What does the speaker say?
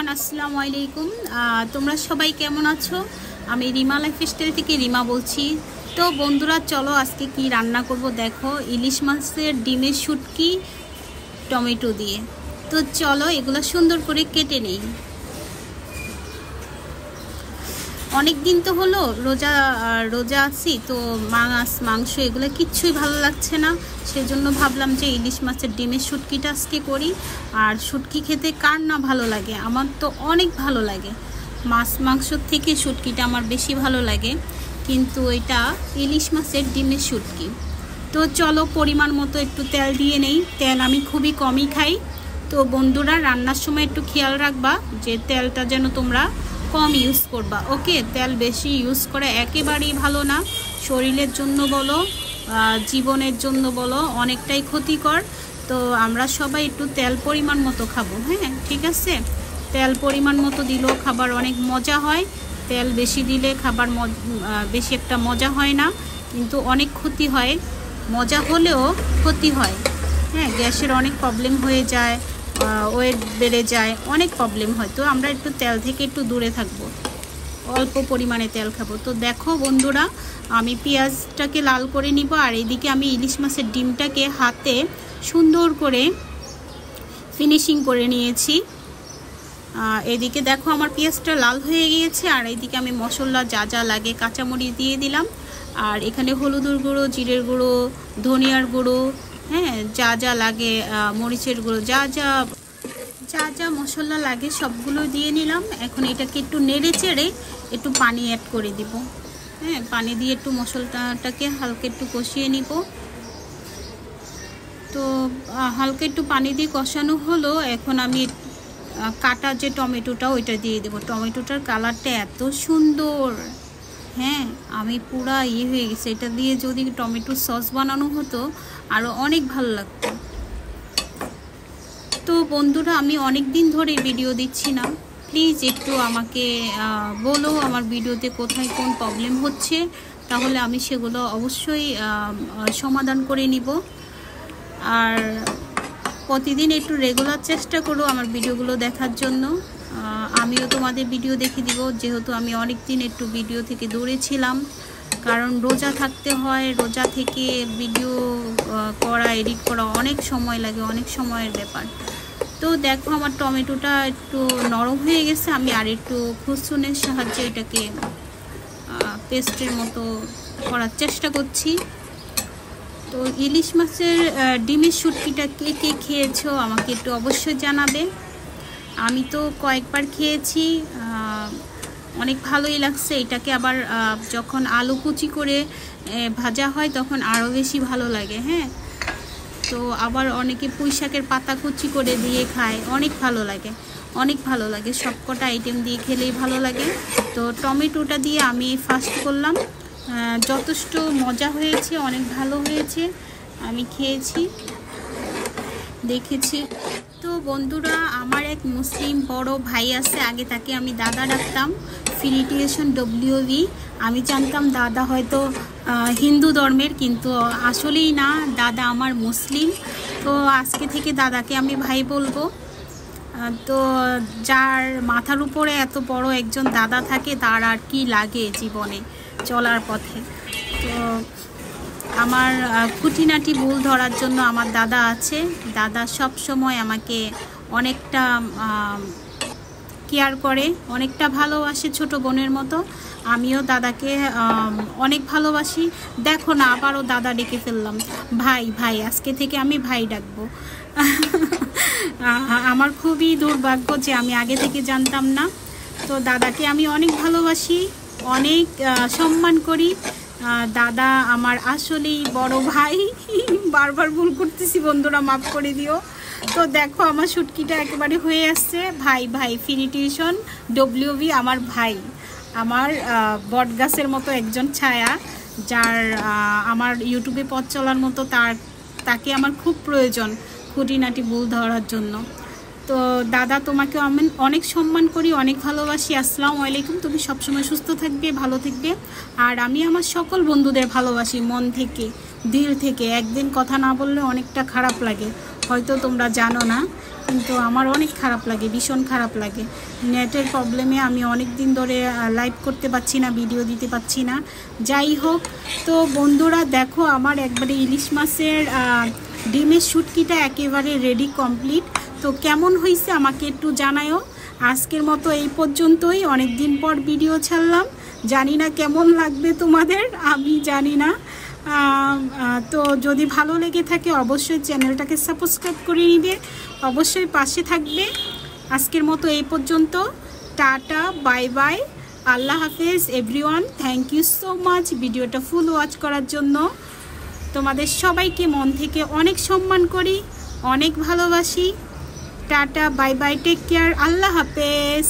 Everyone, আসসালামু আলাইকুম। তোমরা সবাই কেমন আছো? আমি রিমা লাইফস্টাইল থেকে রিমা বলছি। তো বন্ধুরা, চলো আজকে কি রান্না করব দেখো। ইলিশ মাছের ডিমের শুটকি টমেটো দিয়ে। তো চলো এগুলো সুন্দর করে কেটে নেই। অনেক দিন তো হলো রোজা আছি, তো মাংস এগুলো কিচ্ছুই ভালো লাগছে না। সেজন্য ভাবলাম যে ইলিশ মাছের ডিমের শুটকিটা আজকে করি। আর শুটকি খেতে কার না ভালো লাগে? আমার তো অনেক ভালো লাগে। মাংসর থেকে শুটকিটা আমার বেশি ভালো লাগে, কিন্তু এটা ইলিশ মাছের ডিমের শুটকি। তো চলো পরিমাণ মতো একটু তেল দিয়ে নেই। তেল আমি খুবই কমই খাই। তো বন্ধুরা, রান্নার সময় একটু খেয়াল রাখবা যে তেলটা যেন তোমরা কম ইউজ করবা। ওকে, তেল বেশি ইউজ করে একেবারেই ভালো না। শরীরের জন্য বলো, জীবনের জন্য বলো, অনেকটাই ক্ষতিকর। তো আমরা সবাই একটু তেল পরিমাণ মতো খাবো। হ্যাঁ, ঠিক আছে। তেল পরিমাণ মতো দিলেও খাবার অনেক মজা হয়। তেল বেশি দিলে খাবার বেশি একটা মজা হয় না, কিন্তু অনেক ক্ষতি হয়। মজা হলেও ক্ষতি হয়। হ্যাঁ, গ্যাসের অনেক প্রবলেম হয়ে যায়, ওয়েট বেড়ে যায়, অনেক প্রবলেম হয়। তো আমরা একটু তেল থেকে একটু দূরে থাকবো, অল্প পরিমাণে তেল খাবো। তো দেখো বন্ধুরা, আমি পেঁয়াজটাকে লাল করে নিব, আর এদিকে আমি ইলিশ মাছের ডিমটাকে হাতে সুন্দর করে ফিনিশিং করে নিয়েছি। এদিকে দেখো আমার পেঁয়াজটা লাল হয়ে গিয়েছে, আর এইদিকে আমি মশলা যা যা লাগে কাঁচামরিচ দিয়ে দিলাম। আর এখানে হলুদের গুঁড়ো, জিরের গুঁড়ো, ধনিয়ার গুঁড়ো, হ্যাঁ, যা যা লাগে, মরিচের গুঁড়ো, যা যা মশলা লাগে সবগুলো দিয়ে নিলাম। এখন এটাকে একটু নেড়ে চেড়ে একটু পানি অ্যাড করে দিব। হ্যাঁ, পানি দিয়ে একটু মশলাটাকে হালকা একটু কষিয়ে নিব। তো হালকা একটু পানি দিয়ে কষানো হলো। এখন আমি কাটা যে টমেটোটা ওইটা দিয়ে দেবো। টমেটোটার কালারটা এত সুন্দর, হ্যাঁ, আমি পুরা হয়ে গেছে। এটা দিয়ে যদি টমেটোর সস বানানো হতো আরও অনেক ভালো লাগতো। তো বন্ধুরা, আমি অনেক দিন ধরে ভিডিও দিচ্ছি না। প্লিজ একটু আমাকে বলো আমার ভিডিওতে কোথায় কোন প্রবলেম হচ্ছে, তাহলে আমি সেগুলো অবশ্যই সমাধান করে নিব। আর প্রতিদিন একটু রেগুলার চেষ্টা করো আমার ভিডিওগুলো দেখার জন্য। আমিও তোমাদের ভিডিও দেখে দিব, যেহেতু আমি অনেক দিন একটু ভিডিও থেকে দূরে ছিলাম, কারণ রোজা থাকতে হয়। রোজা থেকে ভিডিও করা, এডিট করা অনেক সময় লাগে, অনেক সময়ের ব্যাপার। তো দেখো আমার টমেটোটা একটু নরম হয়ে গেছে। আমি আর একটু খুসুনের সাহায্যে এটাকে পেস্টের মতো করার চেষ্টা করছি। তো ইলিশ মাছের ডিমের শুটকিটা কে কে খেয়েছো আমাকে একটু অবশ্যই জানাবে। আমি তো কয়েকবার খেয়েছি, অনেক ভালোই লাগছে। এটাকে আবার যখন আলু কুচি করে ভাজা হয় তখন আরও বেশি ভালো লাগে। হ্যাঁ, তো আবার অনেকে পুঁই শাকের পাতা কুচি করে দিয়ে খায়, অনেক ভালো লাগে, অনেক ভালো লাগে। সবকটা আইটেম দিয়ে খেলেই ভালো লাগে। তো টমেটোটা দিয়ে আমি ফার্স্ট করলাম। যথেষ্ট মজা হয়েছে, অনেক ভালো হয়েছে। আমি খেয়েছি, দেখেছি। তো বন্ধুরা, আমার এক মুসলিম বড় ভাই আছে, আগে তাকে আমি দাদা ডাকতাম, ফিলিটিয়েশন WV। আমি জানতাম দাদা হয়তো হিন্দু ধর্মের, কিন্তু আসলেই না, দাদা আমার মুসলিম। তো আজকে থেকে দাদাকে আমি ভাই বলবো। তো যার মাথার উপরে এত বড় একজন দাদা থাকে, তার আর কি লাগে জীবনে চলার পথে। তো আমার খুঁটিনাটি ভুল ধরার জন্য আমার দাদা আছে। দাদা সব সময় আমাকে অনেকটা কেয়ার করে, অনেকটা ভালোবাসে, ছোট বোনের মতো। আমিও দাদাকে অনেক ভালোবাসি। দেখো না, আবারও দাদা ডেকে ফেললাম। ভাই ভাই, আজকে থেকে আমি ভাই ডাকবো। আমার খুবই দুর্ভাগ্য যে আমি আগে থেকে জানতাম না। তো দাদাকে আমি অনেক ভালোবাসি, অনেক সম্মান করি। দাদা আমার আসলেই বড় ভাই। বারবার ভুল করতেছি বন্ধুরা, মাফ করে দিও। তো দেখো আমার শুটকিটা একেবারে হয়ে আসছে। ভাই ভাই, ফিলিটিয়েশন WV আমার ভাই, আমার বট গাছের মতো একজন ছায়া, যার আমার ইউটিউবে পথ চলার মতো তাকে আমার খুব প্রয়োজন খুঁটিনাটি ভুল ধরার জন্য। তো দাদা, তোমাকে আমি অনেক সম্মান করি, অনেক ভালোবাসি। আসসালামু আলাইকুম। তুমি সবসময় সুস্থ থাকবে, ভালো থাকবে। আর আমি আমার সকল বন্ধুদের ভালোবাসি মন থেকে, দিল থেকে। একদিন কথা না বললে অনেকটা খারাপ লাগে, হয়তো তোমরা জানো না, কিন্তু আমার অনেক খারাপ লাগে, ভীষণ খারাপ লাগে। নেটের প্রবলেমে আমি অনেক দিন ধরে লাইভ করতে পারছি না, ভিডিও দিতে পারছি না। যাই হোক, তো বন্ধুরা দেখো আমার একবারে ইলিশ মাছের ডিমের শুটকিটা একেবারে রেডি কমপ্লিট। তো কেমন হয়েছে আমাকে একটু জানায়ও। আজকের মতো এই পর্যন্তই, অনেক দিন পর ভিডিও ছাড়লাম, জানি না কেমন লাগবে তোমাদের, আমি জানি না। তো যদি ভালো লেগে থাকে অবশ্যই চ্যানেলটাকে সাবস্ক্রাইব করে নিবে, অবশ্যই পাশে থাকবে। আজকের মতো এই পর্যন্ত, টাটা, বাই বাই, আল্লাহ হাফেজ everyone. Thank you so much ভিডিওটা ফুল ওয়াচ করার জন্য। তোমাদের সবাইকে মন থেকে অনেক সম্মান করি, অনেক ভালোবাসি। Tata, bye bye, take care, আল্লাহ হাফেজ।